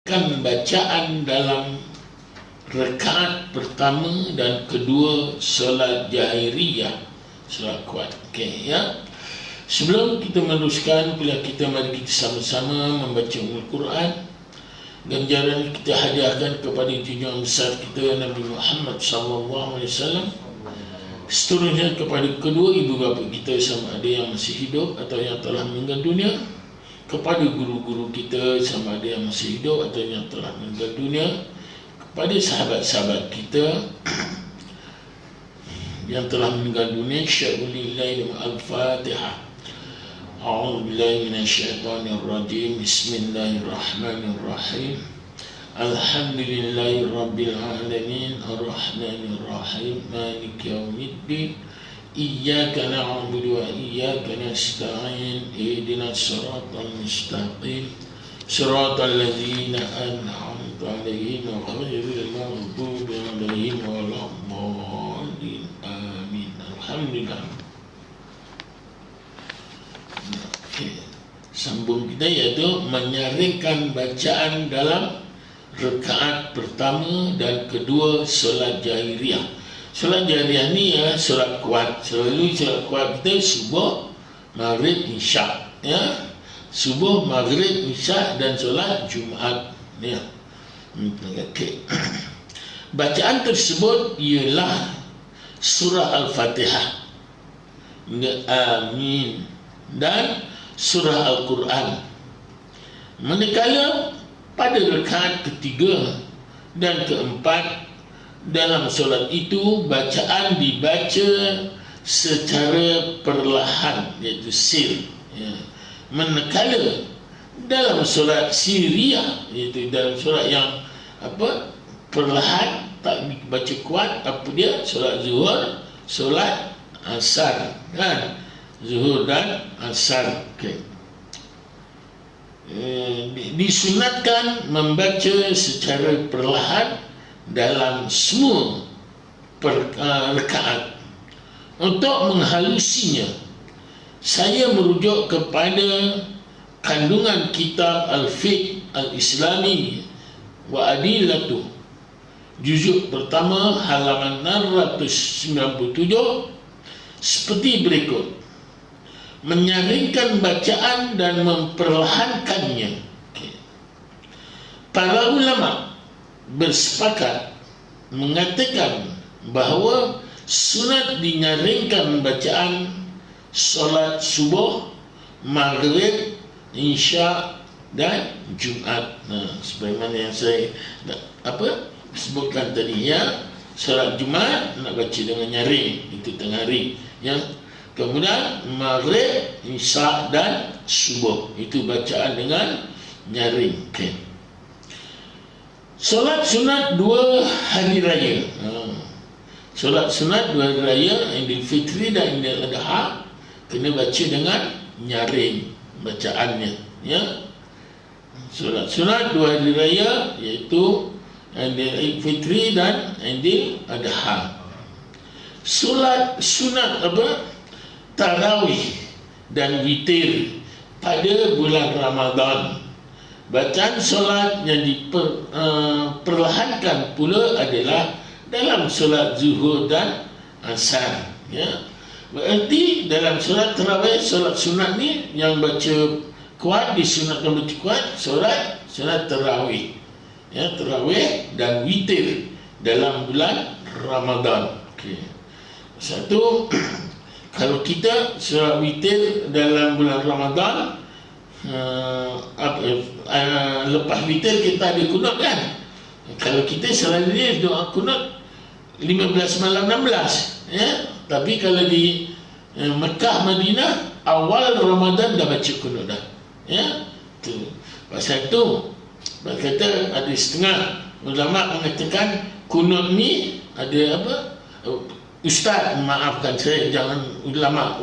Kan bacaan dalam rakaat pertama dan kedua solat jahriyah, solat kuat. Okey, ya. Sebelum kita meneruskan kuliah kita, mari kita sama-sama membaca Al-Quran. Ganjaran kita hadiahkan kepada junjungan besar kita Nabi Muhammad SAW. Seterusnya kepada kedua ibu bapa kita sama ada yang masih hidup atau yang telah meninggal dunia, kepada guru-guru kita sama ada yang masih hidup atau yang telah meninggal dunia, kepada sahabat-sahabat kita yang telah meninggal dunia. Syai'ulillahi al-Fatihah. A'udzu billahi minasyaitonir rajim. Bismillahirrahmanirrahim. Alhamdulillahi rabbil alamin, arrahmanir rahim, maliki yaumiddin. Iyyaka na'budu wa iyyaka nasta'in. Ihdinas siratal mustaqim. Siratal ladzina an'amta 'alaihim ghairil maghdubi 'alaihim waladdallin. Amin. Alhamdulillah. Okay. Sambung kita iaitu menyaringkan bacaan dalam rakaat pertama dan kedua solat jahriyah. Solat jahriyah ni ya solat kuat. Selalu solat kuat kita subuh, maghrib, isyak, ya. Subuh, maghrib, isyak dan solat Jumaat, ya. Okey. Bacaan tersebut ialah surah Al-Fatihah, Amin, dan surah Al-Quran. Manakala pada rakaat ketiga dan keempat dalam solat itu, bacaan dibaca secara perlahan, iaitu sir, ya. Manakala dalam solat siriyah, iaitu dalam solat yang perlahan, tak dibaca kuat, dia solat zuhur, solat asar, kan? Zuhur dan asar. Okay. Disunatkan membaca secara perlahan dalam semua rakaat. Untuk menghalusinya, saya merujuk kepada kandungan kitab Al-Fiqh Al-Islami wa Adillatuh, juzuk pertama halaman 697, seperti berikut: menyaringkan bacaan dan memperlahankannya. Para ulama bersepakat mengatakan bahawa sunat dinyaringkan bacaan solat subuh, maghrib, isyak dan Jumaat. Sebagaimana yang saya sebutkan tadi, ya. Solat Jumaat nak baca dengan nyaring, itu tengah hari, ya. Kemudian maghrib, isyak dan subuh, itu bacaan dengan nyaring. Okay. Solat sunat dua hari raya. Solat sunat dua hari raya, Idul Fitri dan Idul Adha, kena baca dengan nyaring bacaannya, ya. Solat sunat dua hari raya iaitu Idul Fitri dan Idul Adha. Solat sunat tarawih dan witir pada bulan Ramadan. Bacaan solat yang diperlahankan pula adalah dalam solat zuhur dan asar, ya. Berarti dalam solat tarawih, solat sunat ni yang baca kuat, disunatkan baca kuat, solat tarawih, ya, tarawih dan witir dalam bulan Ramadan. Okey. Satu, kalau kita solat witir dalam bulan Ramadan, lepas witir kita ada kunut, kan? Kalau kita selalunya doa kunut 15 malam 16, ya. Tapi kalau di Mekah, Madinah, awal Ramadan dah baca kunut dah, ya. Tu pasal tu berkata, ada setengah ulama mengatakan kunut ni ada ustaz, maafkan saya, jangan ulama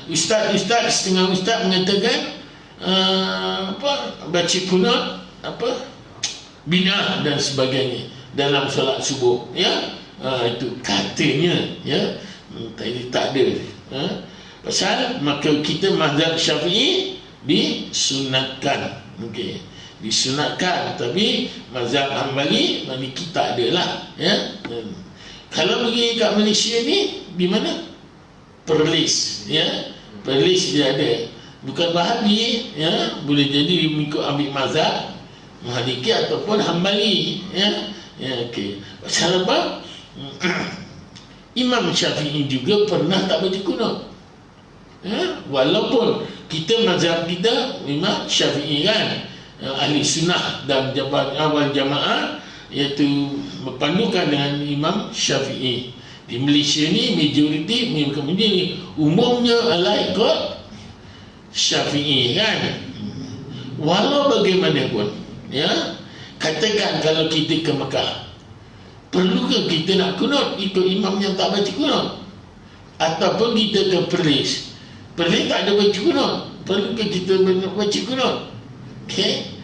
ustaz setengah ustaz mengatakan baca kunut bid'ah dan sebagainya dalam solat subuh, ya. Itu katanya, ya. Ini tak ada, pasal maka kita mazhab Syafi'i disunatkan. Okey. disunatkan. Tapi mazhab Hambali Maliki tak ada lah, ya. Kalau pergi kat Malaysia ni di mana? Perlis, ya. Perlis dia ada. Bukan Wahabi, ya, boleh jadi mengikut ambil mazhab Maliki ataupun Hambali, ya. Ya, okey. Pasal apa? Imam Syafi'i juga pernah tak baca kunut. Ya, walaupun kita mazhab kita memang Syafi'i kan, ahli sunnah dan awal jamaah, iaitu berpandukan dengan Imam Syafi'i. Di Malaysia ni majoriti kemudian ni umumnya adalah ikut Syafi'i kan. Walau bagaimanapun, ya, katakan kalau kita ke Mekah, perlukah kita nak kunut ikut imam yang tak baca kunut? Ataupun kita ke Perlis, Perlis tak ada baca kunut, perlukah kita baca kunut? Okey,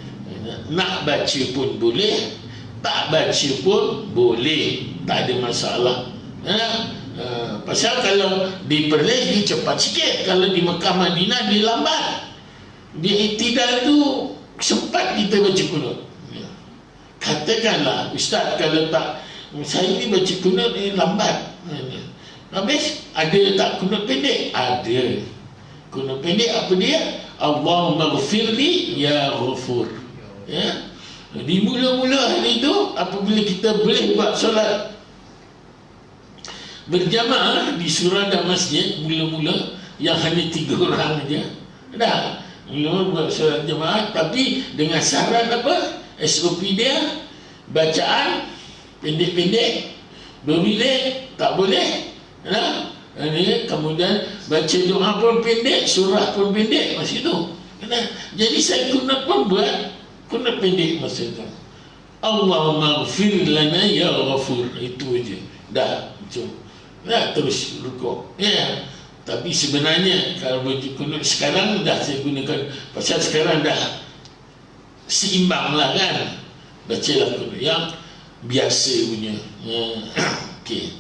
nak baca pun boleh, tak baca pun boleh, tak ada masalah. Pasal kalau di Perlis dia cepat sikit, kalau di Mekah Madinah dia lambat. Di iktidal tu sempat kita baca kunut. Katakanlah ustaz, kalau tak saya ni baca kunut ni lambat, habis ada tak kunut pendek? Ada. Kunut pendek apa dia? Allahumma ghfirli ya ghafur, ya. Di mula-mula hari itu apabila kita boleh buat solat berjamaah di surau dan masjid, mula-mula yang hanya 3 orang aja, dah mula buat solat jemaah, tapi dengan syarat apa? SOP dia bacaan pendek-pendek, berbilik tak boleh, nah. Kemudian baca doa pun pendek, surah pun pendek masa itu. Jadi saya kunut pun buat kunut pendek masa itu. Allahumma ghfir lana ya ghafur, itu aja. Dah, cuma dah terus rukuk, ya. Tapi sebenarnya kalau baca kunut sekarang dah saya gunakan, pasal sekarang dah seimbang lah kan, bacalah kunut yang biasa punya. Okey.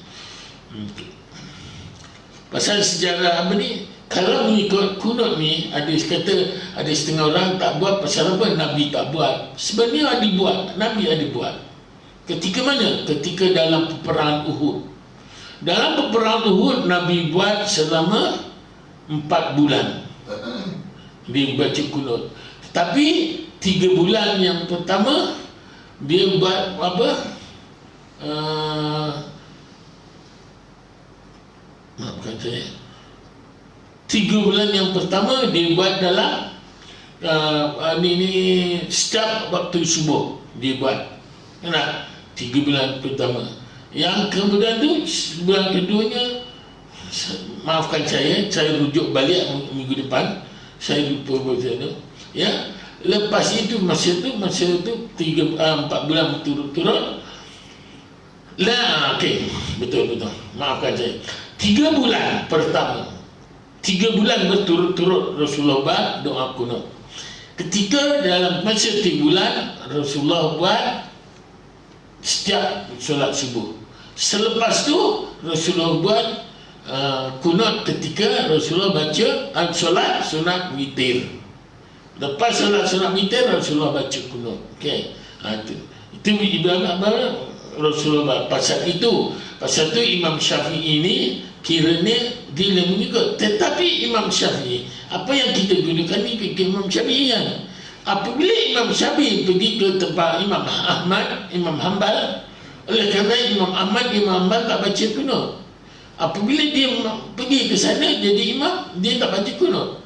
Pasal sejarah apa ni, kalau mengikut kunut ni, ada setengah orang tak buat. Pasal apa? Nabi tak buat. Sebenarnya ada buat, Nabi ada buat. Ketika mana? Ketika dalam peperangan Uhud. Dalam peperangan Uhud Nabi buat selama 4 bulan dia baca kunut. Tapi 3 bulan yang pertama dia buat apa? Maafkan saya, 3 bulan yang pertama dia buat dalam setiap waktu subuh dia buat. Kenapa? 3 bulan pertama. Yang kemudian tu bulan keduanya, maafkan saya rujuk balik minggu depan, saya lupa bahasa tu, ya. Lepas itu masa tu 4 bulan berturut-turut lah. Okey, betul, maafkan saya, 3 bulan pertama, 3 bulan berturut-turut Rasulullah buat doa kunut. Ketika dalam masa 3 bulan Rasulullah buat setiap solat subuh. Selepas tu Rasulullah buat kunut ketika Rasulullah baca solat sunat witir. Lepas solat sunat witir Rasulullah baca kunut. Okey, itu ibarat apa Rasulullah buat. Pasal itu Imam Syafi'i ini kiranya dia mengikut. Tetapi Imam Syafi'i, apa yang kita gunakan ni fikir Imam Syafi'i kan. Apabila Imam Syafi'i pergi ke tempat Imam Ahmad, Imam Hanbal, oleh kerana Imam Ahmad tak baca kunut. Apabila dia pergi ke sana jadi imam, dia tak baca kunut.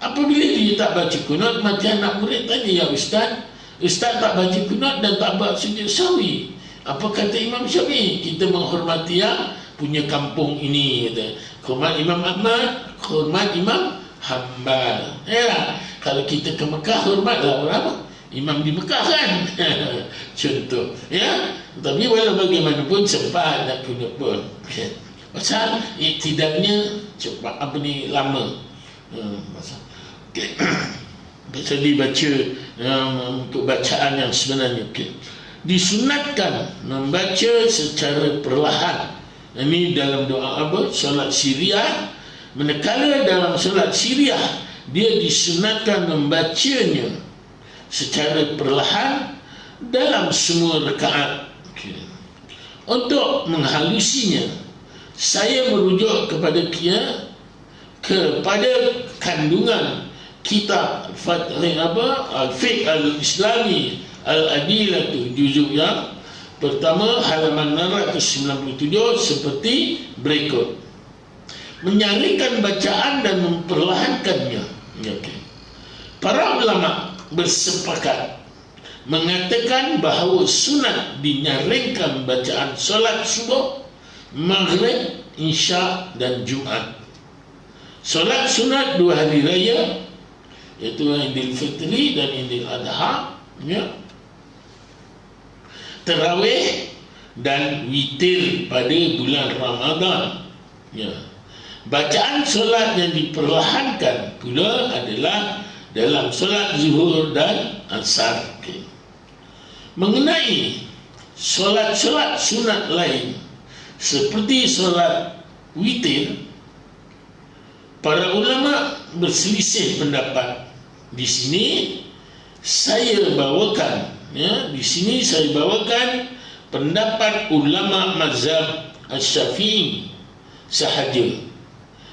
Apabila dia tak baca kunut, macam anak murid tanya, ya Ustaz tak baca kunut dan tak buat sujud sahwi, apa kata Imam Syafi'i? Kita menghormati yang punya kampung ini, kata. Hormat Imam Ahmad, hormat Imam Hanbal, ya. Kalau kita ke Mekah, hormatlah orang imam di Mekah kan. Contoh, ya. Tapi walau bagaimanapun sempat nak kunut pun, pasal iktidalnya cepat, lama. Pasal dibaca untuk bacaan yang sebenarnya. Disunatkan membaca secara perlahan. Ini dalam doa apa? Solat Syiriah. Manakala dalam solat Syiriah dia disunatkan membacanya secara perlahan dalam semua rakaat. Untuk menghalusinya, saya merujuk kepada kandungan kitab Al-Fiqh Al-Islami Al-Adilatu, juzuk yang pertama, halaman 697, seperti berikut. Menyaringkan bacaan dan memperlahankannya. Para ulama bersepakat mengatakan bahawa sunat dinyaringkan bacaan solat subuh, maghrib, isya dan Jumaat. Solat sunat 2 hari raya, iaitu Idul Fitri dan Idul Adha, Tarawih dan witir pada bulan Ramadan. Bacaan solat yang diperlahankan pula adalah dalam solat zuhur dan asar. Mengenai solat-solat sunat lain seperti solat witir, para ulama berselisih pendapat. Di sini saya bawakan pendapat ulama mazhab Asy-Syafi'i sahaja,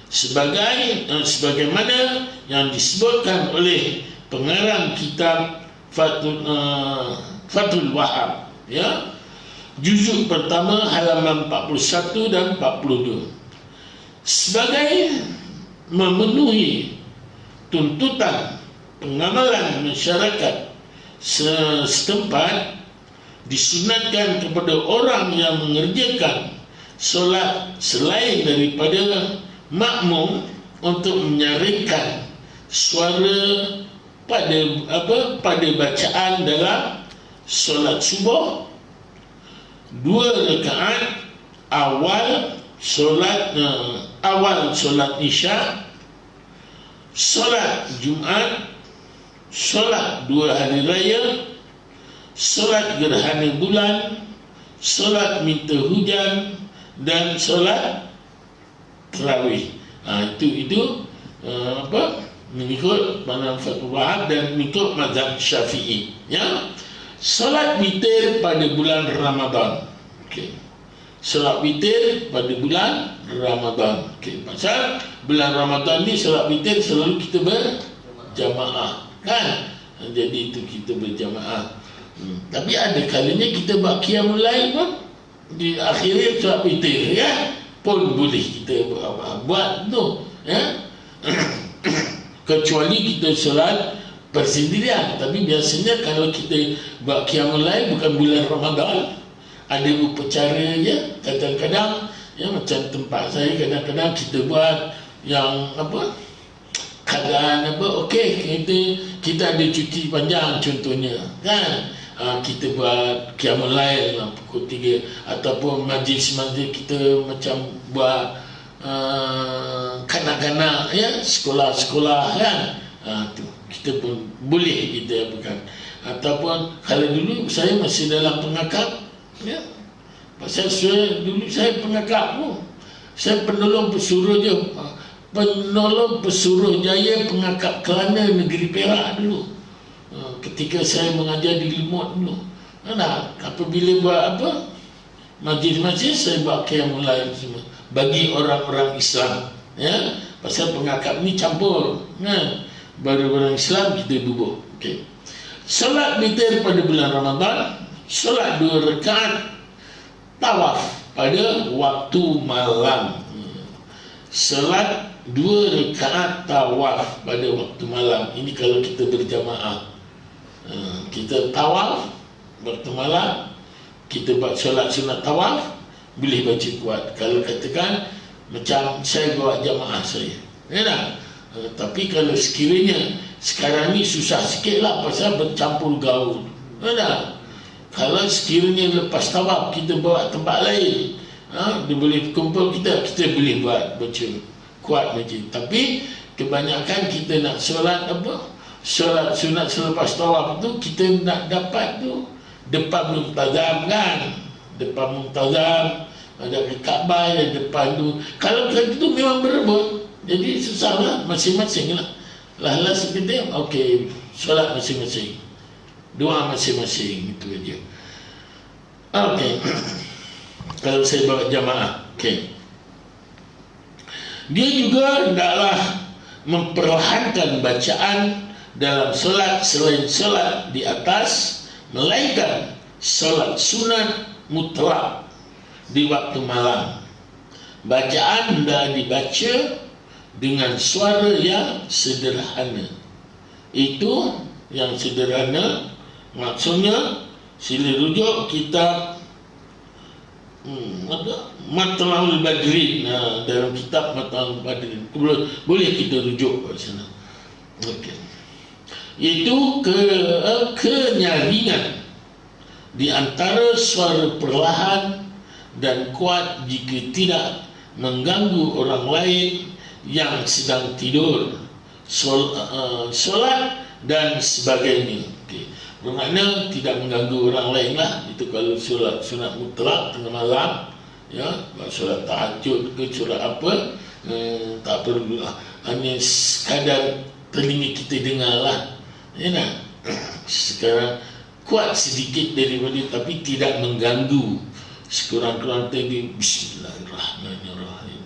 sebagaimana yang disebutkan oleh pengarang kitab Fathul Wahab, juzuk pertama halaman 41 dan 42. Sebagai memenuhi tuntutan pengamalan masyarakat setempat, disunatkan kepada orang yang mengerjakan solat selain daripada makmum untuk menyaringkan suara pada bacaan dalam solat subuh, 2 rakaat awal solat isya, solat Jumaat, solat 2 hari raya, solat gerhana bulan, solat minta hujan dan solat tarawih. Itu mengikut pandangan Fathul Wahab dan mengikut mazhab Syafi'i. Solat witir pada bulan Ramadan. Solat witir pada bulan Ramadan. Pasal bulan Ramadan ni solat witir selalu kita berjamaah, kan? Jadi itu kita berjamaah. Tapi ada kalanya kita buat qiyamul lail pun di akhirnya solat witir, pun boleh kita buat tu, kecuali kita solat bersendirian. Tapi biasanya kalau kita buat qiyamul lail bukan bulan Ramadan, ada upacara je. Kadang-kadang macam tempat saya, kadang-kadang kita buat yang keadaan kita ada cuti panjang contohnya, kan? Kita buat qiyamul lail pukul 3, ataupun majlis-majlis kita macam buat kanak-kanak, sekolah-sekolah, kan? Tu kita pun boleh kita apakan. Ataupun kalau dulu saya masih dalam pengakap, pasal dulu saya pengakap pun, saya penolong pesuruh jaya pengakap Kelana negeri Perak dulu. Ketika saya mengajar di Limut dulu, apabila buat majlis-majlis, saya buat qiyamul lail semua bagi orang-orang Islam, pasal pengakap ni campur, baru orang Islam kita duduk. Solat witir pada bulan Ramadan, solat 2 rakaat tawaf pada waktu malam. Solat 2 rakaat tawaf pada waktu malam. Ini kalau kita berjamaah, kita tawaf waktu malam, kita buat solat sunat tawaf, boleh baca kuat. Kalau katakan macam saya buat jamaah saya, tapi kalau sekiranya sekarang ni susah sikit lah pasal bercampur gaul, kalau sekiranya lepas tawaf kita bawa tempat lain, dia boleh kumpul kita boleh buat baca kuat macam. Tapi kebanyakan kita nak solat solat sunat selepas tawaf tu, kita nak dapat tu depan muntazam, kan? Depan muntazam ada Kaabah yang depan tu. Kalau tu memang berebut, jadi susah lah, masing-masing lah. Lah seperti solat masing-masing. doa masing-masing, itu aja. Okey. Kalau saya bawa jamaah, okey. Dia juga hendaklah memperlahankan bacaan dalam solat selain solat di atas, melainkan solat sunat mutlak di waktu malam. Bacaan hendaklah dibaca dengan suara yang sederhana. Itu yang sederhana maksudnya sila rujuk kitab Matla'ul Badrin, dalam kitab Matla'ul Badrin boleh kita rujuk kat sana. Okey. Itu kenyaringan di antara suara perlahan dan kuat jika tidak mengganggu orang lain yang sedang tidur, solat dan sebagainya. Okey. Bermakna tidak mengganggu orang lain lah. Itu kalau solat sunat mutlak tengah malam, ya, solat tahajud ke solat apa, tak perlu lah. Hanya sekadar telinga kita dengar lah, ya nak? Sekarang kuat sedikit daripada, tapi tidak mengganggu. Sekurang-kurang tadi Bismillahirrahmanirrahim,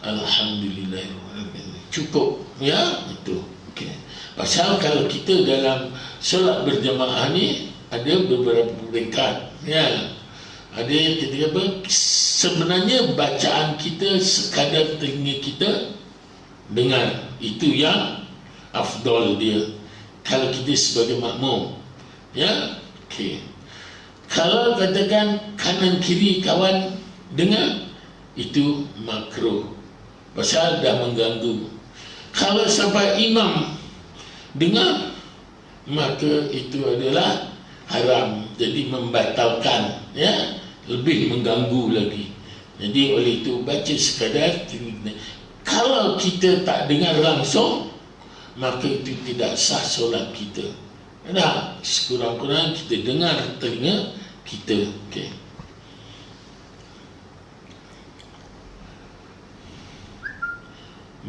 Alhamdulillahirrahmanirrahim, cukup, ya, itu. Okey. Pasal kalau kita dalam solat berjamaah ni ada beberapa peringkat, ya. Ada yang kita apa, sebenarnya bacaan kita sekadar telinga kita dengar, itu yang afdal dia kalau kita sebagai makmum, ya. Okey. Kalau katakan kanan kiri kawan dengar, itu makruh pasal dah mengganggu. Kalau sampai imam dengar, maka itu adalah haram, jadi membatalkan, ya, lebih mengganggu lagi. Jadi oleh itu baca sekadar. Kalau kita tak dengar langsung, maka itu tidak sah solat kita. Nah, sekurang-kurang kita dengar telinga kita. Okey.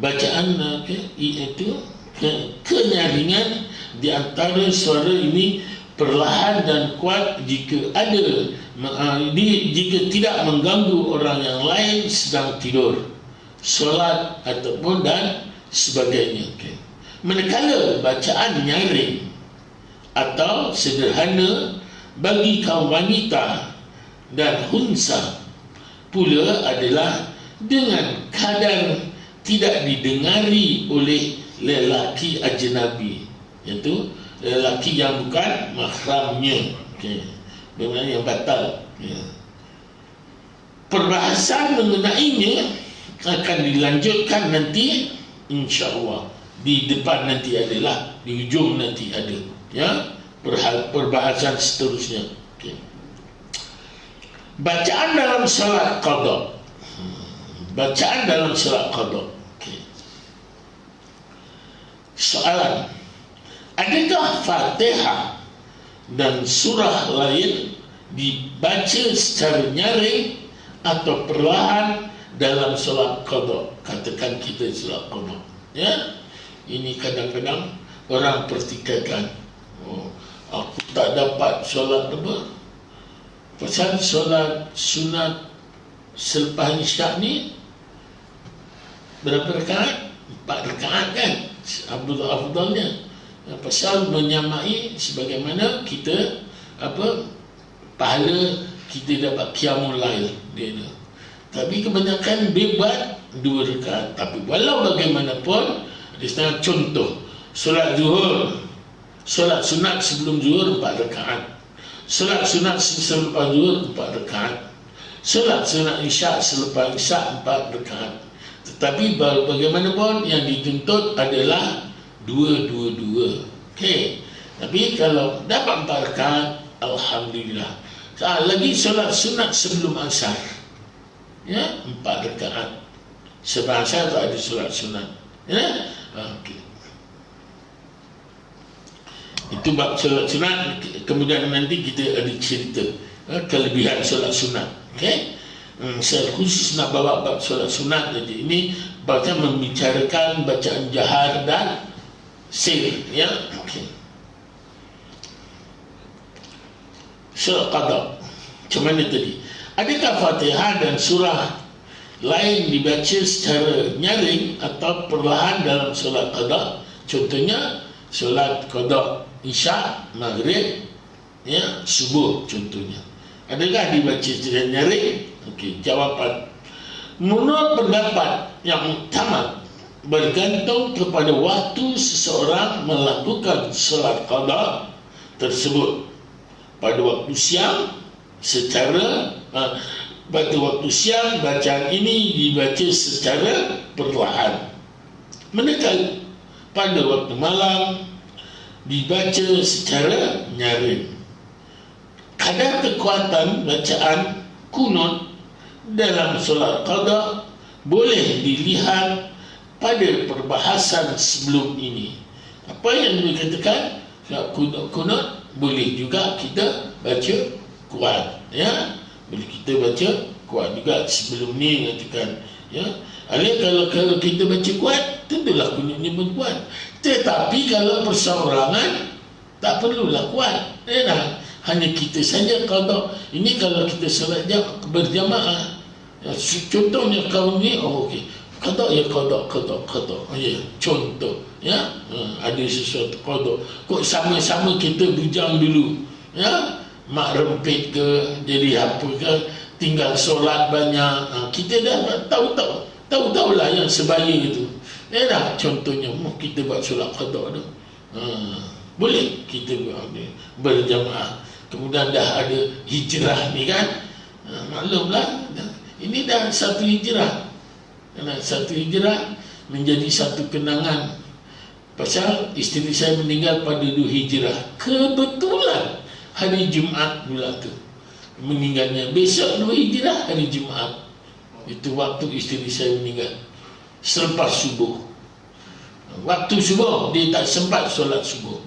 Bacaan, itu kenyaringan di antara suara ini perlahan dan kuat jika ada, jika tidak mengganggu orang yang lain sedang tidur, solat ataupun dan sebagainya. Okay. Manakala bacaan nyaring atau sederhana bagi kaum wanita dan hunsa pula adalah dengan kadar tidak didengari oleh lelaki ajnabi, iaitu lelaki yang bukan mahramnya. Okay. Bermakna yang batal, ya. Perbahasan mengenainya akan dilanjutkan nanti, insya-Allah. Di depan nanti adalah, di ujung nanti ada, ya, perbahasan seterusnya. Okay. Bacaan dalam salat qada. Bacaan dalam salat qada. Okay. Soalan: adakah Fatihah dan surah lain dibaca secara nyaring atau perlahan dalam solat qada? Katakan kita solat qada, ya. Ini kadang-kadang orang pertikaikan, oh, aku tak dapat solat apa, pasal solat sunat selepas isyak ni berapa rakaat? 4 rakaat kan, afdalnya. Pasal menyamai sebagaimana kita apa, pahala kita dapat qiyamul lail dia ada. Tapi kebanyakan dia buat 2 rakaat. Tapi walau bagaimanapun, di setengah contoh, solat zuhur, solat sunat sebelum zuhur 4 rakaat, solat sunat selepas zuhur 4 rakaat, solat sunat isyak selepas isyak 4 rakaat. Tetapi bagaimanapun yang dituntut adalah 2-2-2. Okey. Tapi kalau dapat 4 rakaat, alhamdulillah. Lagi solat sunat sebelum asar, ya, 4 rakaat. Sebab asar tak ada solat sunat, ya. Okey. Itu bab solat sunat. Kemudian nanti kita ada cerita kelebihan solat sunat. Okey. Saya khusus nak bawa bab solat sunat. Jadi ini babnya membicarakan bacaan jahar dan sir, ya. Okey. Surah Qadha. Macam mana tadi? Adakah Fatihah dan surah lain dibaca secara nyaring atau perlahan dalam solat qada? Contohnya solat qada isyak, maghrib, ya, subuh contohnya. Adakah dibaca secara nyaring? Okey, jawapan. Menurut pendapat yang utama, bergantung kepada waktu seseorang melakukan solat qada tersebut. Pada waktu siang secara pada waktu siang bacaan ini dibaca secara perlahan, manakala pada waktu malam dibaca secara nyaring. Kadar kekuatan bacaan kunut dalam solat qada boleh dilihat pada perbahasan sebelum ini. Apa yang dikatakan kunut boleh juga kita baca kuat, ya, boleh kita baca kuat juga. Sebelum ni katakan, ya, kalau kita baca kuat, tentulah kunutnya pun kuat. Tetapi kalau perseorangan, tak perlulah kuat, ya, hanya kita saja qada. Ini kalau kita solat berjamaah, ya, contohnya kau ni, oh okey, qada ya qada, ya, contoh, ya, ada sesuatu qada, kok sama-sama kita bujang dulu, ya, mak rempit ke, jadi apa ke, tinggal solat banyak, kita dah tahu-tahulah yang sebaya itu, ya dah. Contohnya kita buat solat qada tu, boleh kita berjamaah. Kemudian dah ada hijrah ni kan, maklumlah, ini dah satu hijrah, satu hijrah menjadi satu kenangan. Pasal isteri saya meninggal pada 2 hijrah, kebetulan hari Jumaat pula tu meninggalnya. Besok 2 hijrah hari Jumaat, itu waktu isteri saya meninggal, selepas subuh. Waktu subuh dia tak sempat solat subuh,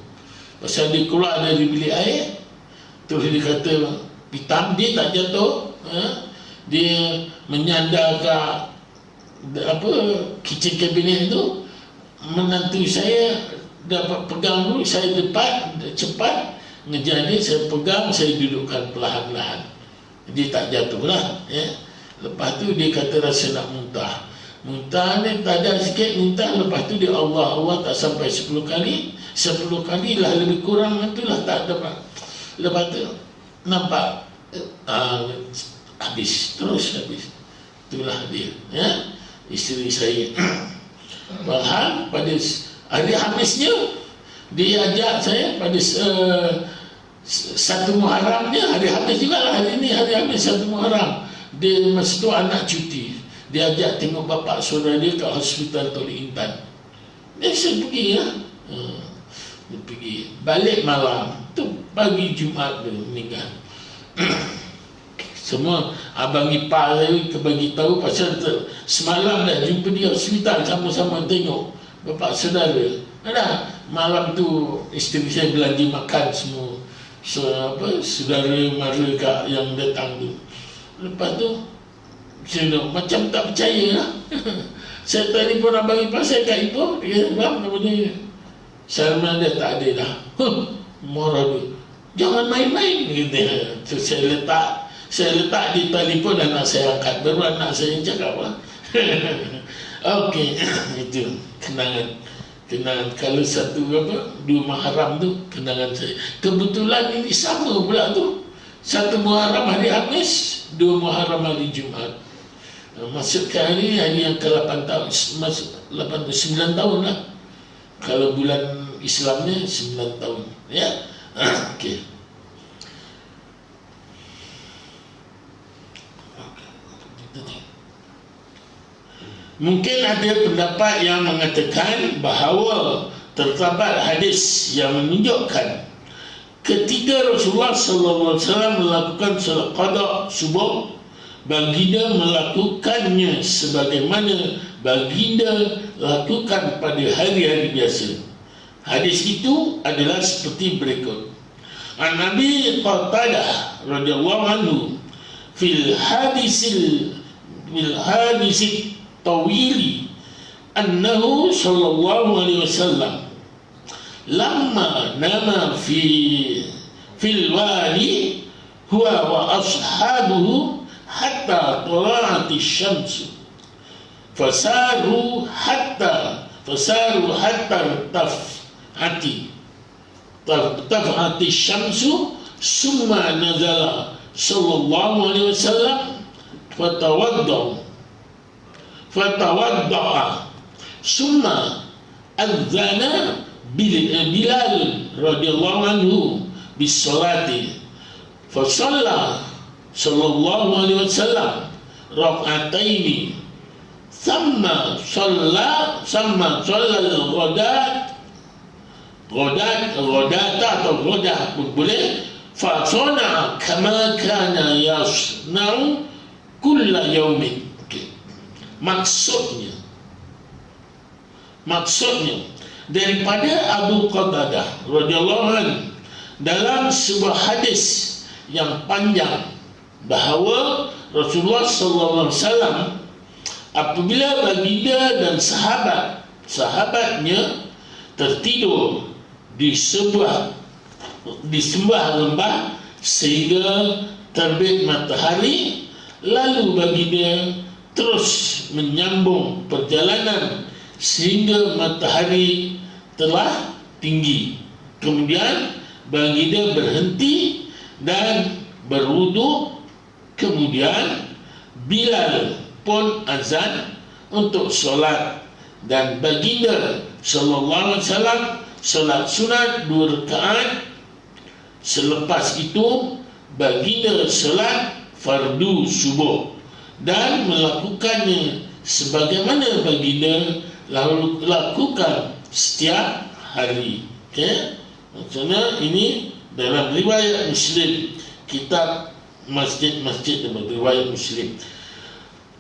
pasal dia keluar dari bilik air, terus dia kata pitam dia tak jatuh, dia menyandar ke apa kitchen cabinet tu. Menantu saya dapat pegang dulu, saya cepat ngejar dia, saya pegang, saya dudukkan perlahan-lahan, dia tak jatuh lah, ya. Lepas tu dia kata rasa nak muntah ni, tak ada sikit muntah. Lepas tu dia Allah tak sampai 10 kali lah, lebih kurang itulah, tak dapat. Lepas tu nampak habis. Itulah dia, ya, isteri saya. Bahkan pada hari Khamisnya dia ajak saya pada 1 Muharramnya, hari Khamis juga lah, hari ni hari Khamis 1 Muharram, dia masa tu anak cuti, dia ajak tengok bapa saudara dia kat hospital Tolik Intan. Dia pergi lah, dia pergi balik malam tu, pagi Jumaat dia meninggal. Semua abang ipar saya bagi tahu, pasal semalam dah jumpa dia hospital, sama-sama tengok bapa saudara. Ada malam tu isteri saya belanja makan semua, saudara mara kak yang datang tu. Lepas tu saya macam tak percaya lah. Saya telefon abang ipar saya kat ibu, dia kata, bang, nama dia Salman, dia tak ada dah. Marah dia, jangan main-main, gitu. So, saya letak di telefon, anak saya angkat, baru anak saya yang cakap lah. Okey, itu kenangan. Kalau 1 Muharram tu kenangan saya. Kebetulan ini sama pula tu, 1 Muharram hari Khamis, 2 Muharram hari Jumaat. Masuk ke hari yang ke-8 tahun, 9 tahun lah. Kalau bulan Islamnya 9 tahun, ya. Okey. Mungkin ada pendapat yang mengatakan bahawa terdapat hadis yang menunjukkan ketika Rasulullah SAW melakukan solat qada subuh, baginda melakukannya sebagaimana baginda lakukan pada hari-hari biasa. Hadis itu adalah seperti berikut. An Nabi Qatadah radhiyallahu anhu fil hadisil tawili annahu sallallahu alaihi wasallam lamma nama fil wadi huwa wa ashabuhu hatta tala'ati syamsu fasaru hatta taf'ati syamsu summa nazala sallallahu alaihi wasallam fatawadda'a summa adzana Bilal radhiyallahu anhu bisolati fasalla sallallahu alaihi wasallam rak'ataini sama sholat al-ghadat atau ghadah pun boleh. Fasona kama kana yasna'u kulla yaumin. Maksudnya daripada Abu Qatadah radhiyallahu anhu dalam sebuah hadis yang panjang bahawa Rasulullah sallallahu alaihi wasallam apabila baginda dan sahabatnya tertidur di sembah lembah sehingga terbit matahari, lalu baginda terus menyambung perjalanan sehingga matahari telah tinggi. Kemudian baginda berhenti dan berwudu. Kemudian Bilal pun azan untuk solat, dan baginda sallallahu alaihi wasallam solat sunat 2 rakaat. Selepas itu baginda solat fardu subuh dan melakukannya sebagaimana baginda lakukan setiap hari. Okey, maksudnya ini dalam riwayat Muslim, kitab masjid-masjid dalam riwayat Muslim.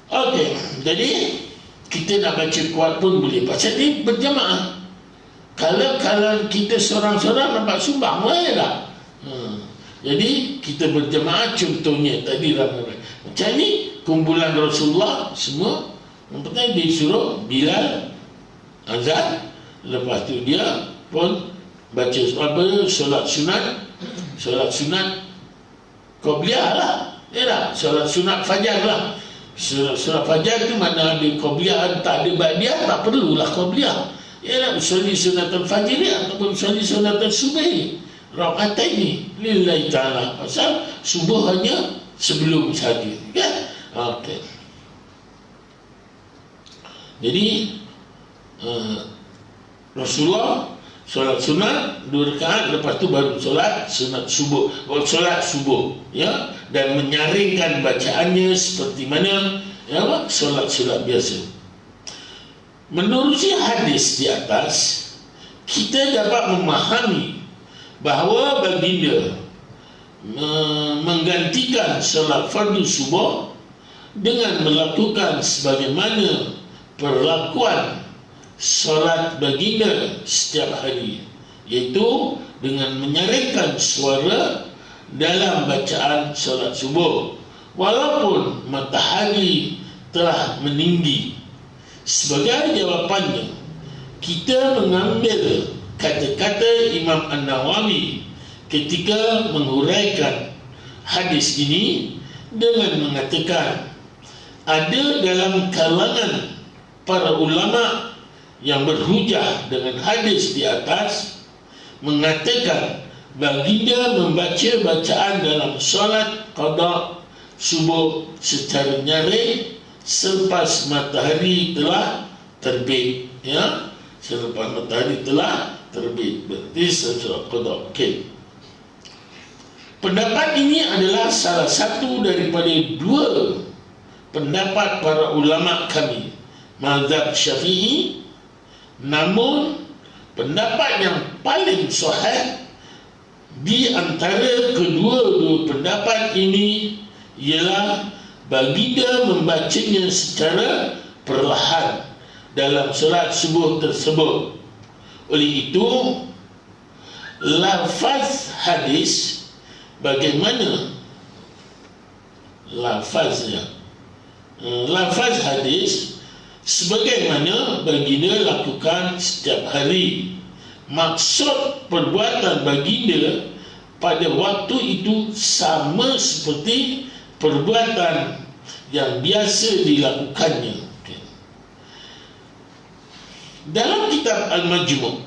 Okey, jadi kita nak baca kuat pun boleh. Pasal ni berjamaah. Kalau kita seorang-seorang nampak sumbang, boleh tak? Jadi kita berjamaah, contohnya tadi ramai. Macam ni kumpulan Rasulullah semua, maksudnya disuruh Bilal azan, lepas tu dia pun baca solat sunat qabliyah lah, ya tak? Solat sunat fajar lah. Solat fajar tu mana ada qabliyah, tak ada ba'diyah, tak perlulah qabliyah. Ya tak? Solat sunatul fajr ataupun solat sunatul subih rak'ataini lillahi ta'ala, pasal subuh hanya sebelum saja, kan? Okey. Jadi Rasulullah solat sunat 2 rakaat, lepas tu baru solat sunat subuh, solat subuh, ya, dan menyaringkan bacaannya seperti mana, ya, solat-solat biasa. Menerusi hadis di atas, kita dapat memahami bahawa baginda menggantikan solat fardu subuh dengan melakukan sebagaimana perlakuan solat baginda setiap hari, iaitu dengan menyaringkan suara dalam bacaan solat subuh walaupun matahari telah meninggi. Sebagai jawapannya, kita mengambil kata-kata Imam An-Nawawi ketika menghuraikan hadis ini dengan mengatakan, ada dalam kalangan para ulama yang berhujah dengan hadis di atas mengatakan baginda membaca bacaan dalam solat qada subuh secara nyaring selepas matahari telah terbit, ya, selepas matahari telah terbit, berarti solat qada. Okey, pendapat ini adalah salah satu daripada 2 pendapat para ulama kami mazhab Syafi'i. Namun pendapat yang paling sahih di antara kedua-dua pendapat ini ialah baginda membacanya secara perlahan dalam solat subuh tersebut. Oleh itu, lafaz hadis, bagaimana lafaznya, lafaz hadis sebagaimana baginda lakukan setiap hari. Maksud perbuatan baginda pada waktu itu sama seperti perbuatan yang biasa dilakukannya. Dalam kitab Al-Majmu',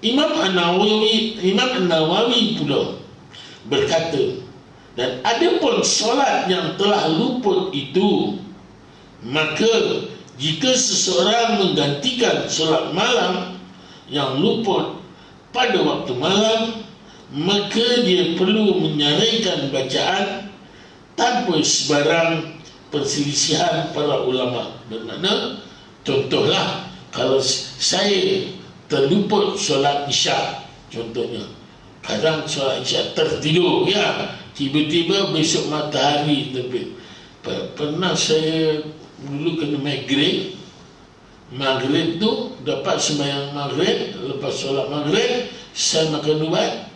Imam An-Nawawi pula berkata, dan adapun solat yang telah luput itu, maka jika seseorang menggantikan solat malam yang luput pada waktu malam, maka dia perlu menyaraikan bacaan tanpa sebarang perselisihan para ulama. Bermakna, contohlah, kalau saya terluput solat isyak, contohnya, kadang solat isyak tertidur, ya, tiba-tiba besok matahari terbit. Pernah saya dulu kena maghrib tu, dapat sembahyang maghrib, lepas solat maghrib saya makan ubat.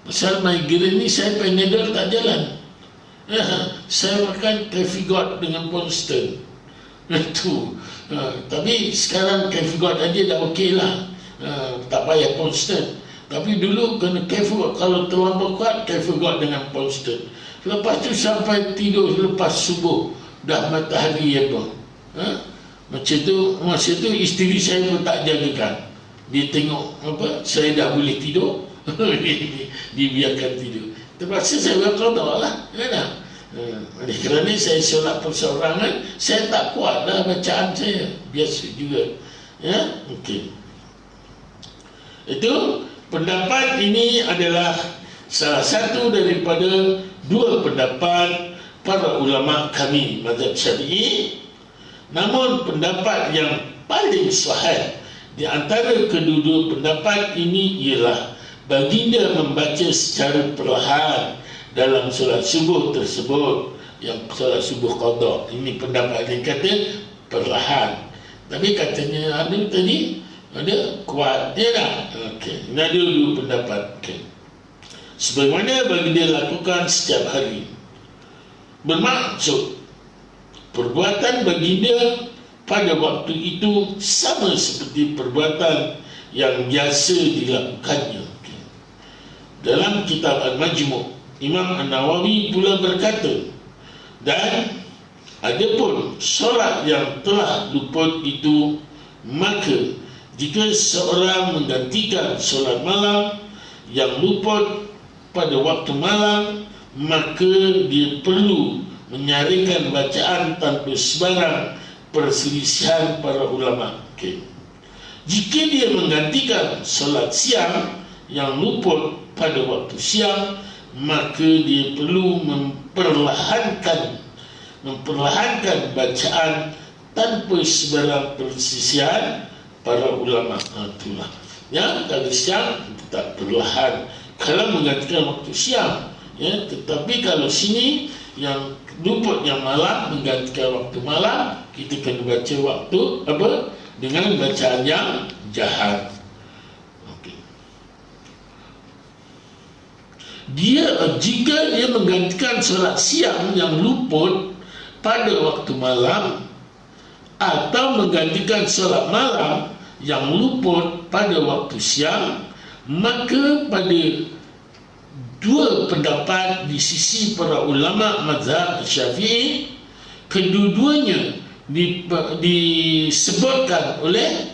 Pasal migraine ni saya Panadol tak jalan, ya, saya makan Cafigot dengan Ponston itu. Tapi sekarang Cafigot aja dah okey lah, tak payah Ponston. Tapi dulu kena Cafigot, kalau terlampau kuat Cafigot dengan Ponston. Lepas tu sampai tidur lepas subuh dah matahari apa. Macam tu, masa tu isteri saya pun tak jagakan. Dia tengok apa, saya dah boleh tidur, dibiarkan tidur. Terpaksa saya berqada lah, kan? Oleh kerana saya solat perseorangan, saya tak kuat dah bacaan saya, biasa juga, ya. Okey, itu pendapat ini adalah salah satu daripada dua pendapat para ulama kami mazhab Syafi'i. Namun pendapat yang paling sahih di antara kedua pendapat ini ialah baginda membaca secara perlahan dalam solat subuh tersebut, yang solat subuh qada. Ini pendapat yang kata perlahan. Tapi katanya ada tadi, ada kuat dia tak? Okey, ini ada dua pendapat. Okey, sebagaimana baginda lakukan setiap hari, bermaksud perbuatan baginda pada waktu itu sama seperti perbuatan yang biasa dilakukannya. Dalam kitab Al-Majmu', Imam An-Nawawi pula berkata, dan adapun solat yang telah luput itu, maka jika seorang menggantikan solat malam yang luput pada waktu malam, maka dia perlu menyarikan bacaan tanpa sebarang perselisihan para ulama. Okay. Jika dia menggantikan solat siang yang luput pada waktu siang, maka dia perlu memperlahankan bacaan tanpa sebarang perselisihan para ulama. Itulah, ya, kalau siang tetap perlahan kalau menggantikan waktu siang, ya. Tetapi kalau sini yang luput yang malam, menggantikan waktu malam, kita kena baca waktu apa dengan bacaan yang jahat. Jika dia menggantikan solat siang yang luput pada waktu malam, atau menggantikan solat malam yang luput pada waktu siang, maka pada dua pendapat di sisi para ulama mazhab Syafi'i, kedua-duanya disebutkan oleh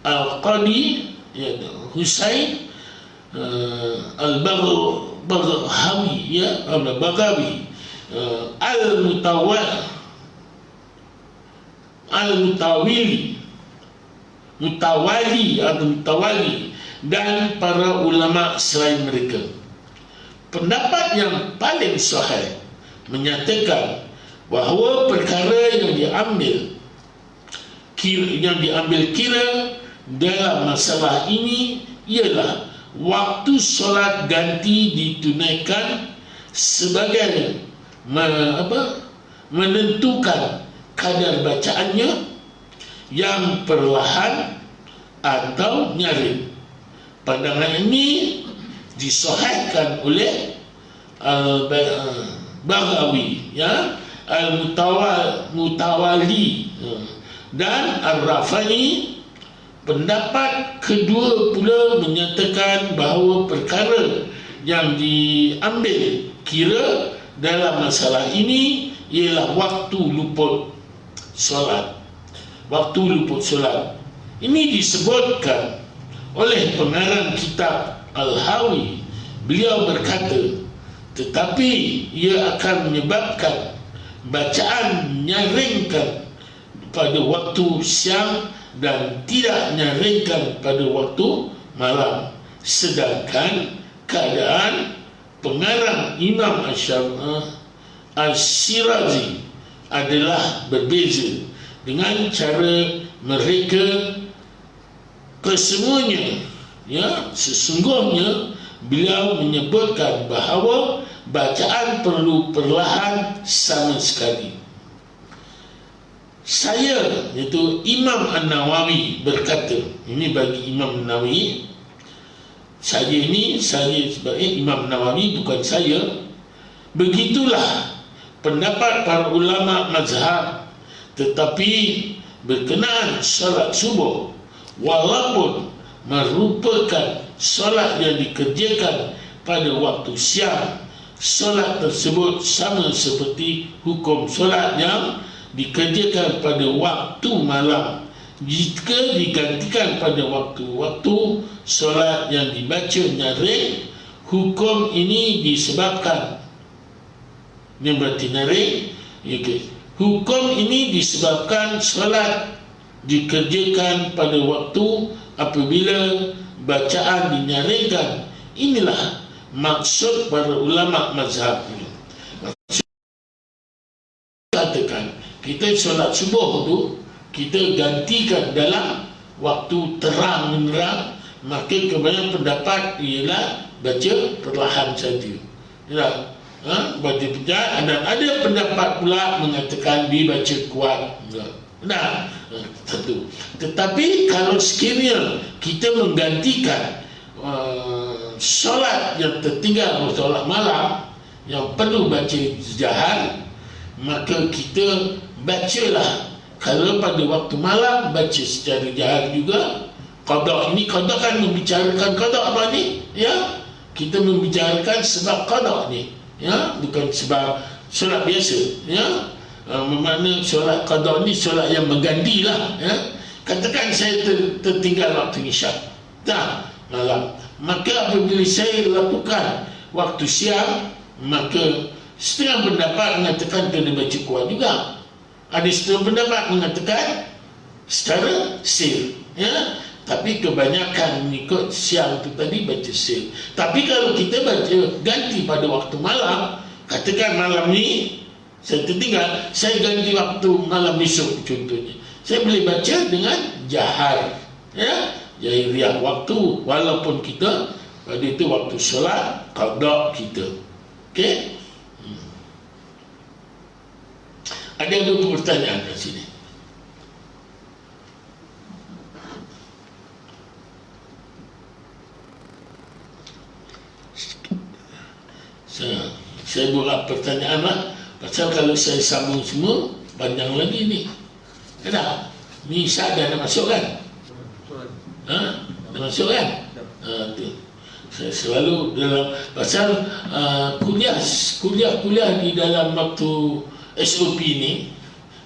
Al-Qadi, ya, Husain Al-Baghawi, ya, Al-Baghawi, Al-Mutawali dan para ulama selain mereka. Pendapat yang paling sahih menyatakan bahawa perkara yang diambil kira dalam masalah ini ialah waktu solat ganti ditunaikan sebagai menentukan kadar bacaannya yang perlahan atau nyaring. Pandangan ini disahihkan oleh Al-Baghawi, ya, Al-Mutawali dan Ar-Rafai. Pendapat kedua pula menyatakan bahawa perkara yang diambil kira dalam masalah ini ialah waktu luput solat. Waktu luput solat ini disebutkan oleh pengarang kitab Al-Hawi. Beliau berkata, tetapi ia akan menyebabkan bacaan nyaringkan pada waktu siang dan tidak nyaringkan pada waktu malam. Sedangkan keadaan pengarang Imam Asy-Syirazi adalah berbeza. Dengan cara mereka kesemuanya, ya, sesungguhnya beliau menyebutkan bahawa bacaan perlu perlahan sama sekali. Saya, iaitu Imam An-Nawawi berkata, ini bagi Imam An-Nawawi, saya sebagai Imam Nawawi, bukan saya. Begitulah pendapat para ulama mazhab. Tetapi berkenaan salat subuh, walaupun merupakan salat yang dikerjakan pada waktu siang, salat tersebut sama seperti hukum salat yang dikerjakan pada waktu malam jika digantikan pada waktu-waktu solat yang dibaca nyaring. Hukum ini disebabkan, ini berarti nyaring, okay. Hukum ini disebabkan solat dikerjakan pada waktu apabila bacaan dinyaringkan. Inilah maksud para ulama mazhab ini. Katakan kita solat subuh tu kita gantikan dalam waktu terang menerang, maka kebanyakan pendapat ialah baca perlahan saja. Ya, baca perlahan. Dan ada pendapat pula mengatakan dibaca kuat. Nah, satu. Tetapi kalau sekiranya kita menggantikan solat yang tertinggal, solat malam yang perlu baca jahar, maka kita bacalah. Kalau pada waktu malam baca secara jahar juga. Qada ini, qada kan membicarakan qada apa ni? Ya, kita membicarakan sebab qada ni, ya, bukan sebab solat biasa, ya. Bermakna solat qada ni solat yang menggantilah, ya. Katakan saya tertinggal waktu isyak, dah malam, maka apabila saya lakukan waktu siang, maka setengah pendapat mengatakan kena baca kuat juga. Ada setengah pendapat mengatakan secara sir, ya. Tapi kebanyakan mengikut siang tu tadi baca sir. Tapi kalau kita baca ganti pada waktu malam, katakan malam ni saya tertinggal, saya ganti waktu malam esok contohnya, saya boleh baca dengan jahar, ya, jahiriah waktu, walaupun kita pada itu waktu solat qada kita. Okey. Ada beberapa pertanyaan kat sini. Saya buat pertanyaan lah. Pasal kalau saya sambung semua, panjang lagi ni. Ada? Ni Isa dah masuk kan? Dah masuk kan? Tu. Saya selalu dalam pasal kuliah di dalam waktu SOP ni,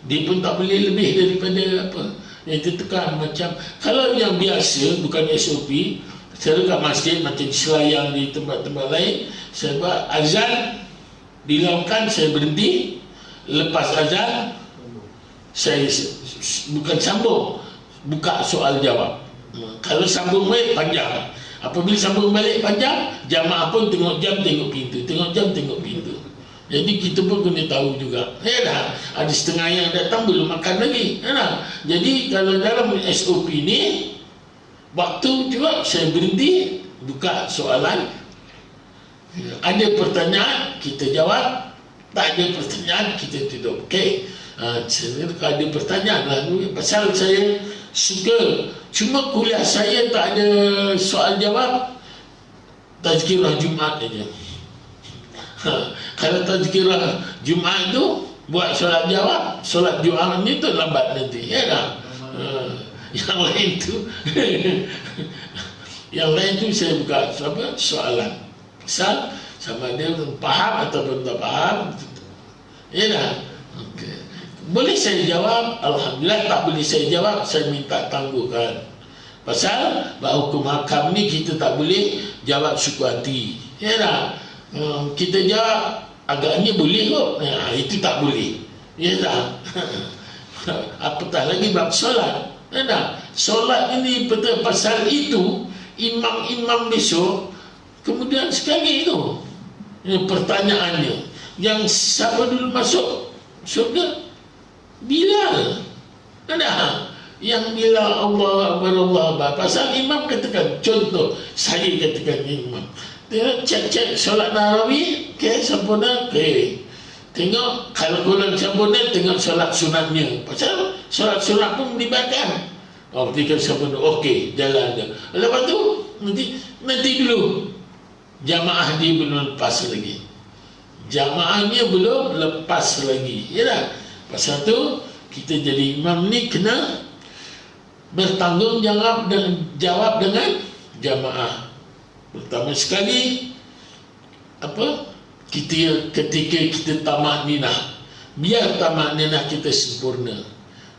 dia pun tak boleh lebih daripada apa yang ditekan. Macam kalau yang biasa bukan SOP, saya dekat masjid macam selayang di tempat-tempat lain, saya buat azan dilakukan, saya berhenti, lepas azan saya bukan sambung, buka soal jawab. Kalau sambung balik panjang, apabila sambung balik panjang, jamaah pun tengok jam tengok pintu, tengok jam tengok pintu. Jadi kita pun kena tahu juga. Ya dah, ada setengah yang datang belum makan lagi. Ya dah. Jadi kalau dalam SOP ni, waktu juga saya berhenti, buka soalan. Ada pertanyaan, kita jawab. Tak ada pertanyaan, kita tutup. Okey. Kalau ada pertanyaan lah. Pasal saya suka, cuma kuliah saya tak ada soal jawab. Tazkirah Jumaat aja. Kalau tazkirah Jumaat tu buat solat jawab, solat Jumaat ni tu lambat nanti, ya dah. Yang lain tu yang lain tu saya buka soalan. Pasal sama ada faham ataupun tak faham. Ya dah. Okay. Boleh saya jawab? Alhamdulillah. Tak boleh saya jawab, saya minta tangguhkan. Pasal hukum hakam ni kita tak boleh jawab suku hati. Ya dah. Kita jawab agaknya boleh kot. Itu tak boleh. Ya dah. Apatah lagi bab solat. Ya dah. Solat ini betul pasal itu imam-imam besok kemudian sekali itu pertanyaannya, yang siapa dulu masuk surga? Bilal. Ada yang bila Allah Akbar, pasal imam katakan, contoh saya katakan imam, cek solat Nawawi, sempurna, tengok kalau kurang sempurna, tengok solat sunatnya, pasal solat sunat pun melibatkan. Ketika sempurna, jalan dia. Lepas tu nanti dulu jamaah dia belum lepas lagi, jamaahnya belum lepas lagi, ya tak? Pasal tu kita jadi imam ni kena bertanggungjawab dengan jamaah. Pertama sekali ketika kita tamak ninah, biar tamak ninah kita sempurna.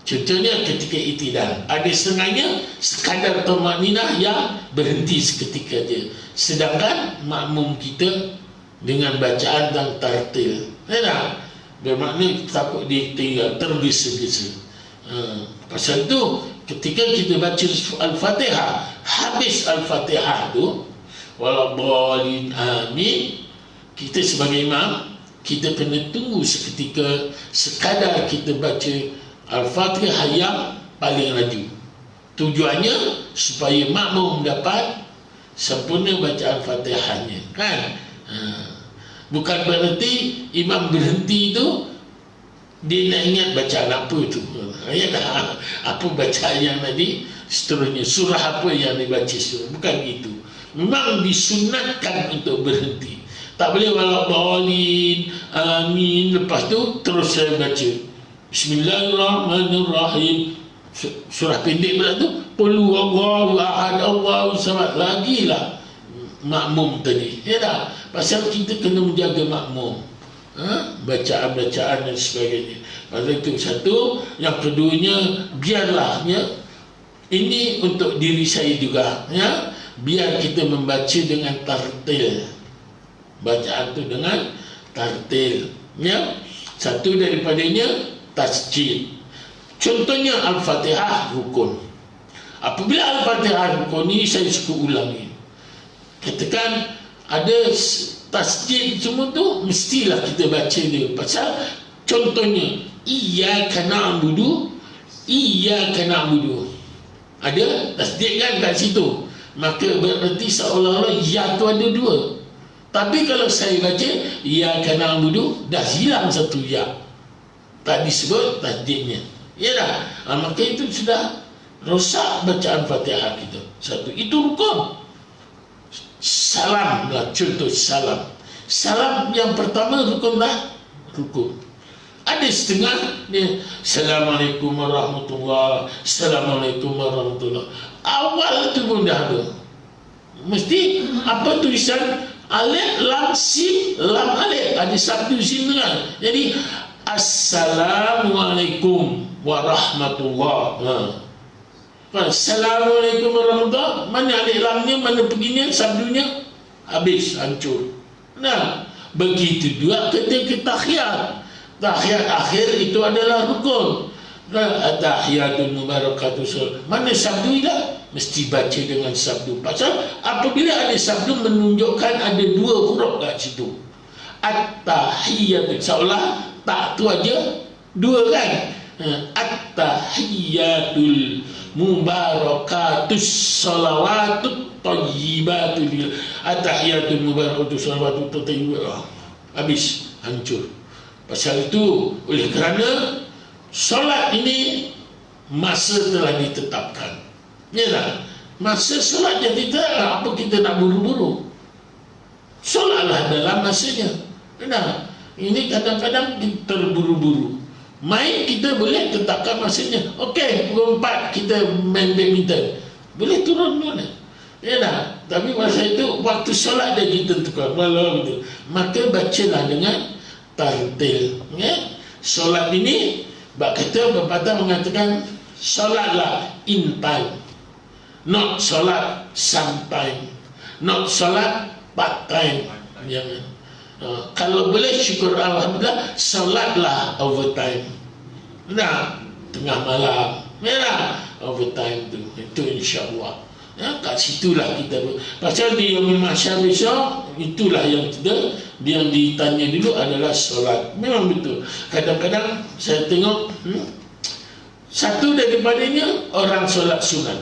Contohnya ketika itidal, ada setengahnya sekadar tamak ninah yang berhenti seketika je, sedangkan makmum kita dengan bacaan dan tartil, bermakna takut dia tinggal tergesa-gesa. Pasal tu ketika kita baca Al-Fatihah, habis Al-Fatihah tu waladhdallin amin, kita sebagai imam kita kena tunggu seketika, sekadar kita baca Al-Fatihah yang paling laju. Tujuannya supaya makmum dapat sempurna bacaan Fatihahnya, kan? Bukan berarti imam berhenti tu dia nak ingat bacaan apa tu. Ya dah, apa bacaan yang tadi, seterusnya surah apa yang dibaca, surah. Bukan itu. Memang disunatkan untuk berhenti. Tak boleh waladhdallin amin, lepas tu terus saya baca Bismillahirrahmanirrahim, surah pendek pula tu, qul huwallahu ahad Allahu samad, lagilah makmum tadi. Ya dah, pasal kita kena menjaga makmum, bacaan-bacaan dan sebagainya. Pasal itu satu. Yang keduanya, biarlah ini untuk diri saya juga, biar kita membaca dengan tartil, bacaan tu dengan tartil, Satu daripadanya tasjid. Contohnya Al-Fatihah rukun. Apabila Al-Fatihah rukun ni saya suka ulangi, katakan ada tasjid semua tu mestilah kita baca dia. Pasal contohnya iyyaka na'budu, ada tasjid kan kat situ, maka berarti seolah-olah ya tu ada dua. Tapi kalau saya baca iyyaka na'budu, dah hilang satu ya, tak disebut tasjidnya. Ya dah, maka itu sudah rosak bacaan Fatihah kita. Satu, itu rukun. Salam lah, contoh salam. Salam yang pertama rukun lah, rukun. Ada setengah dia Assalamualaikum warahmatullahi, Assalamualaikum warahmatullahi. Awal tu pun dah ada. Mesti apa tulisan alif lam sin lam alif, ada satu sin dengan. Jadi Assalamualaikum warahmatullahi. Assalamualaikum warahmatullahi, mana alif lamnya, mana perginya, sabdunya habis, hancur. Nah, begitu juga ketika tahiyat. Tahiyat akhir itu adalah rukun. At-tahiyatul mubarakatuh, mana sabdu dah mesti baca dengan sabdu. Pasal apabila ada sabdu menunjukkan ada dua huruf kat situ. At-tahiyatul, seolah tak tu aja dua kan. At-tahiyatul mubarakatus salawatut thayyibatul, at-tahiyatul mubarakatus salawatut thayyibatul, habis, hancur. Pasal itu, oleh kerana solat ini masa telah ditetapkan, ya tak? Masa solat yang tidak, apa kita nak buru-buru? Solatlah dalam masanya. Nah, ini kadang-kadang kita terburu-buru. Main kita boleh tetapkan masanya. Okey, pukul 4 kita main badminton, boleh turun mana? Ya dah, tapi masa itu waktu solat dah ditentukan malam itu. Maka bacalah dengan tartil. Ya? Solat ini, bab kata pepatah mengatakan solatlah in time, not solat sometime, not solat part time. Jangan. Kalau boleh syukur alhamdulillah, solatlah overtime. Nah, tengah malam, ya overtime tu, itu insya-Allah. Ya, kat situlah kita. Pasal di Yaumul Mahsyar besok, itulah yang yang ditanya dulu adalah solat. Memang betul. Kadang-kadang saya tengok satu daripadanya orang solat sunat.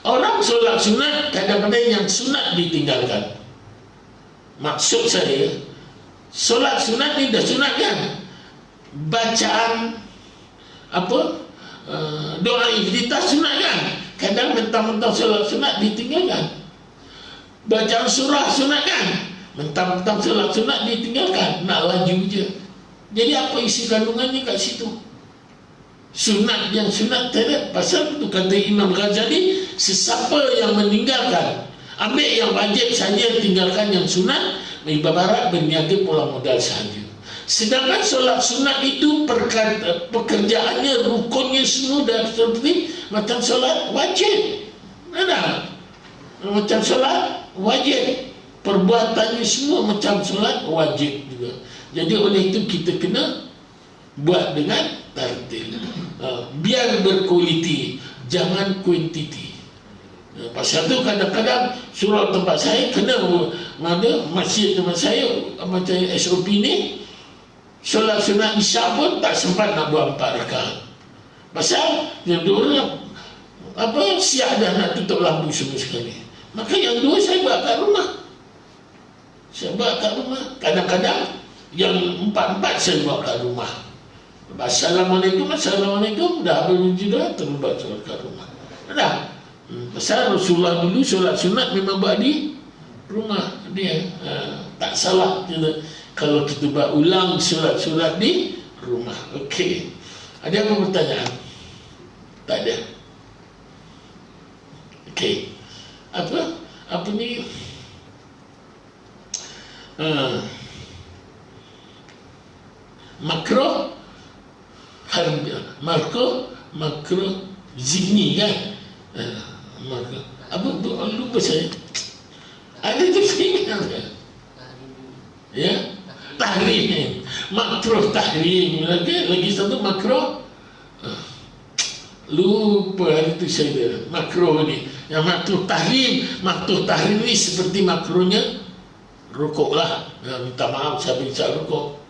Orang solat sunat kadang-kadang yang sunat ditinggalkan. Maksud saya, solat sunat ni dah sunat kan? Bacaan doa iftitah sunat kan? Kadang mentang-mentang solat sunat ditinggalkan. Bacaan surah sunat kan? Mentang-mentang solat sunat ditinggalkan. Nak laju je. Jadi apa isi kandungannya kat situ? Sunat yang sunat tidak. Pasal itu kata Imam Ghazali, sesiapa yang meninggalkan, ambil yang wajib saja, tinggalkan yang sunat, ibarat berniaga pulang modal sahaja. Sedangkan solat sunat itu pekerjaannya, rukunnya semua dah seperti macam solat wajib. Ada macam solat wajib, perbuatannya semua macam solat wajib juga. Jadi oleh itu kita kena buat dengan tartil. Biar berkualiti, jangan kuantiti. Pasal tu kadang-kadang surau tempat saya kena ada masjid tempat saya macam SOP ni, solat sunat isyak pun tak sempat nak buat 4 rakaat. Pasal yang dua siap dah nak tutup lampu semua sekali. Maka yang dua saya buat kat rumah. Kadang-kadang yang 4 saya buat kat rumah. Assalamualaikum, Assalamualaikum, dah habis dah terbuat solat kat rumah. Dah. Pasal Rasulullah dulu solat sunat memang buat di rumah dia. Tak salah kita kalau kita buat ulang solat-solat di rumah. Okey. Ada apa pertanyaan? Tak ada. Okey. Apa ni? Makro zihni kan? Apa lupa saya. Ada tu sini kan? Ya, tahrim, makruh tahrim, lagi satu makruh, lupa hari itu saya makruh ni. Yang makruh tahrim ni seperti makruhnya rukuk lah. Minta maaf saya bisa rukuk,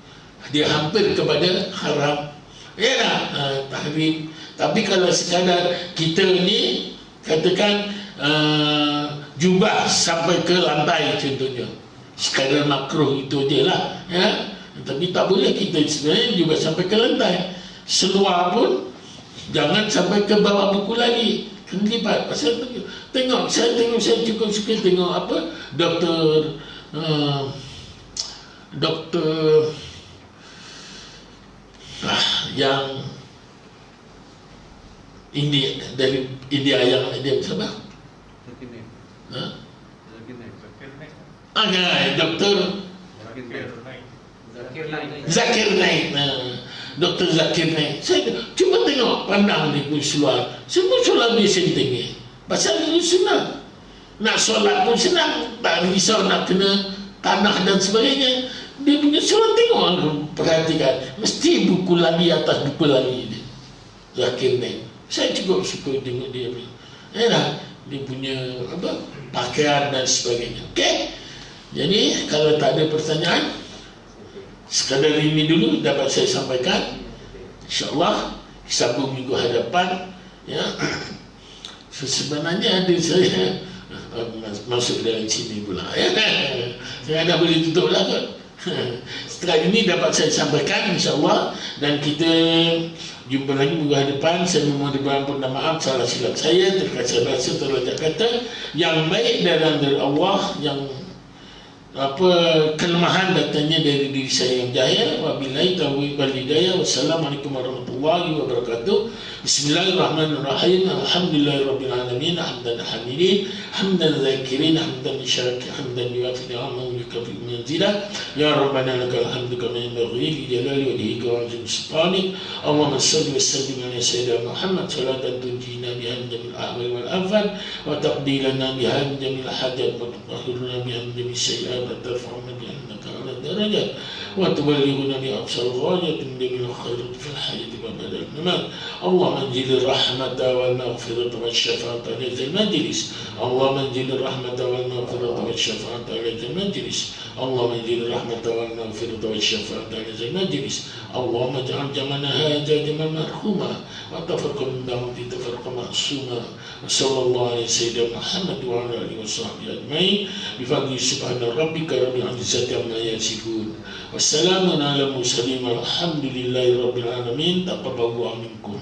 dia hampir kepada haram. Ya lah, tahrim. Tapi kalau sekadar kita ni katakan jubah sampai ke lantai contohnya, sekadar makruh itu je lah, ya. Tapi tak boleh kita sebenarnya juga sampai ke lantai. Seluar pun jangan sampai ke bawah buku lagi, kena lipat. Pasal saya cukup suka tengok doktor yang India, dari India yang dia siapa? Doktor Zakir Naik. Doktor Zakir Naik. Saya cuba tengok, pandang dia pun seluar. Semua solat dia senting. Pasal itu senang. Nak solat pun senang. Tak risau nak kena tanah dan sebagainya. Dia punya solat tengok, perhatikan. Mesti buku lagi atas buku lagi dia. Zakir Naik. Saya cukup suka tengok dia. Dia punya pakaian dan sebagainya. Okey. Jadi kalau tak ada pertanyaan, sekadar ini dulu dapat saya sampaikan. InsyaAllah sambung minggu hadapan, ya. Sebenarnya ada saya masuk dalam sini pula, ya. Saya dah boleh tutup lah kot. Setelah ini dapat saya sampaikan insyaAllah. Dan kita jumpa lagi minggu hadapan. Saya memohon diampun maaf salah silap saya, terkasar rasa terlajak kata. Yang baik dari Allah, yang kelemahan datangnya dari diri saya yang jahil. Wabillahi taufiq wal hidayah. Wassalamualaikum warahmatullahi wabarakatuh. Bismillahirrahmanirrahim. Alhamdulillahirabbil alamin. Hamdan hamidin, hamdan zakirin, hamdan syakirin, hamdan yuwafi ni'amahu yukafi manzilah. Ya Rabbana lakal hamdu kama yanbaghi li jalali wajhika wa 'azimi sultanik. Allahumma shalli wa sallim ala sayyidina Muhammad salatan tunjina biha min jamil ahwal wal afat wa taqdilana biha min jamil hajat wa tutahhiruna biha min jamil sayyi'at wa tarfa'una bi annaka 'ala darajat wa tuballighuna bi aqsal ghayat min jamil khairat fil hayati wa ba'da al-mamat. Allahumma anzil rahmata wal maghfirata wa syafa'ata li dzal majlis. Allahumma anzil rahmata wal maghfirata wa syafa'ata li dzal majlis. Allahumma anzil rahmata wal maghfirata wa syafa'ata li dzal majlis. Allahumma ij'al jamana hadza jaman marhuma wa tafarraqna min ba'di tafarruqan ma'suma. Wa sallallahu alaihi sayyidina Muhammad wa ala alihi wa sahbihi ajma'in. Bi fadli subhana rabbika rabbil izzati amma yasifun. Wassalamun ala mursalin walhamdulillahi rabbil alamin. Taqabbalallahu minkum.